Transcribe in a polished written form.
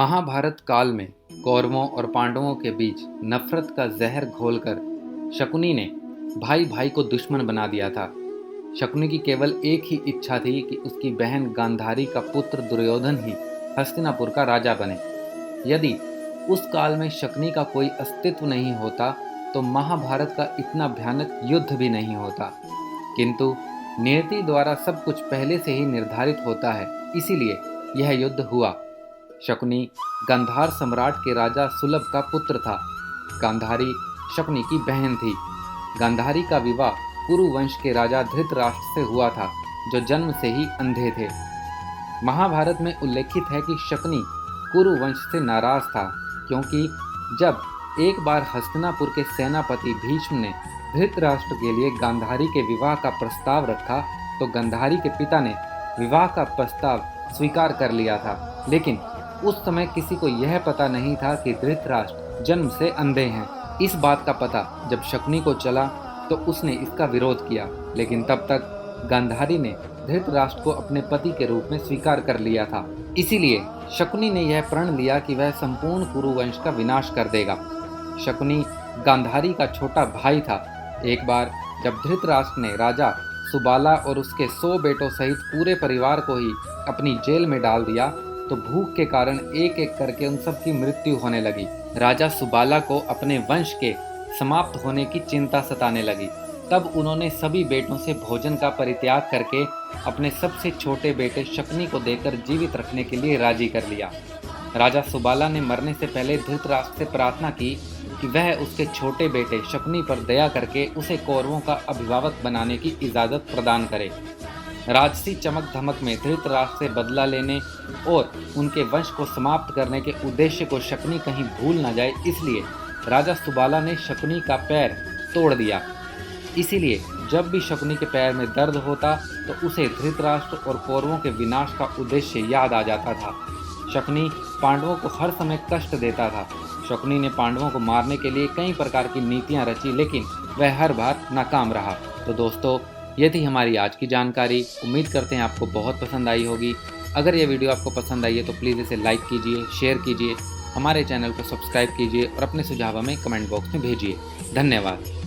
महाभारत काल में कौरवों और पांडवों के बीच नफरत का जहर घोलकर शकुनी ने भाई भाई को दुश्मन बना दिया था। शकुनी की केवल एक ही इच्छा थी कि उसकी बहन गांधारी का पुत्र दुर्योधन ही हस्तिनापुर का राजा बने। यदि उस काल में शकुनी का कोई अस्तित्व नहीं होता तो महाभारत का इतना भयानक युद्ध भी नहीं होता। किंतु नियति द्वारा सब कुछ पहले से ही निर्धारित होता है, इसीलिए यह युद्ध हुआ। शकुनी गांधार सम्राट के राजा सुलभ का पुत्र था। गांधारी शकुनी की बहन थी। गांधारी का विवाह कुरु वंश के राजा धृतराष्ट्र से हुआ था, जो जन्म से ही अंधे थे। महाभारत में उल्लेखित है कि शकुनी कुरु वंश से नाराज था, क्योंकि जब एक बार हस्तिनापुर के सेनापति भीष्म ने धृतराष्ट्र के लिए गांधारी के विवाह का प्रस्ताव रखा तो गांधारी के पिता ने विवाह का प्रस्ताव स्वीकार कर लिया था। लेकिन उस समय किसी को यह पता नहीं था कि धृतराष्ट्र जन्म से अंधे हैं। इस बात का पता जब शकुनी को चला तो उसने इसका विरोध किया, लेकिन तब तक गांधारी ने धृतराष्ट्र को अपने पति के रूप में स्वीकार कर लिया था। इसीलिए शकुनी ने यह प्रण लिया कि वह संपूर्ण कुरुवंश का विनाश कर देगा। शकुनी गांधारी का छोटा भाई था। एक बार जब धृतराष्ट्र ने राजा सुबाला और उसके 100 बेटों सहित पूरे परिवार को ही अपनी जेल में डाल दिया तो भूख के कारण एक एक करके उन सब की मृत्यु होने लगी। राजा सुबाला को अपने वंश के समाप्त होने की चिंता सताने लगी। तब उन्होंने सभी बेटों से भोजन का परित्याग करके अपने सबसे छोटे बेटे शकुनी को देकर जीवित रखने के लिए राजी कर लिया। राजा सुबाला ने मरने से पहले धृतराष्ट्र से प्रार्थना की कि वह उसके छोटे बेटे शकुनी पर दया करके उसे कौरवों का अभिभावक बनाने की इजाज़त प्रदान करे। राजसी चमक धमक में धृतराष्ट्र से बदला लेने और उनके वंश को समाप्त करने के उद्देश्य को शकुनी कहीं भूल न जाए, इसलिए राजा सुबाला ने शकुनी का पैर तोड़ दिया। इसीलिए जब भी शकुनी के पैर में दर्द होता तो उसे धृतराष्ट्र और कौरवों के विनाश का उद्देश्य याद आ जाता था। शकुनी पांडवों को हर समय कष्ट देता था। शकुनी ने पांडवों को मारने के लिए कई प्रकार की नीतियां रची, लेकिन वह हर बार नाकाम रहा। तो दोस्तों, ये थी हमारी आज की जानकारी। उम्मीद करते हैं आपको बहुत पसंद आई होगी। अगर ये वीडियो आपको पसंद आई है तो प्लीज़ इसे लाइक कीजिए, शेयर कीजिए, हमारे चैनल को सब्सक्राइब कीजिए और अपने सुझाव हमें कमेंट बॉक्स में भेजिए। धन्यवाद।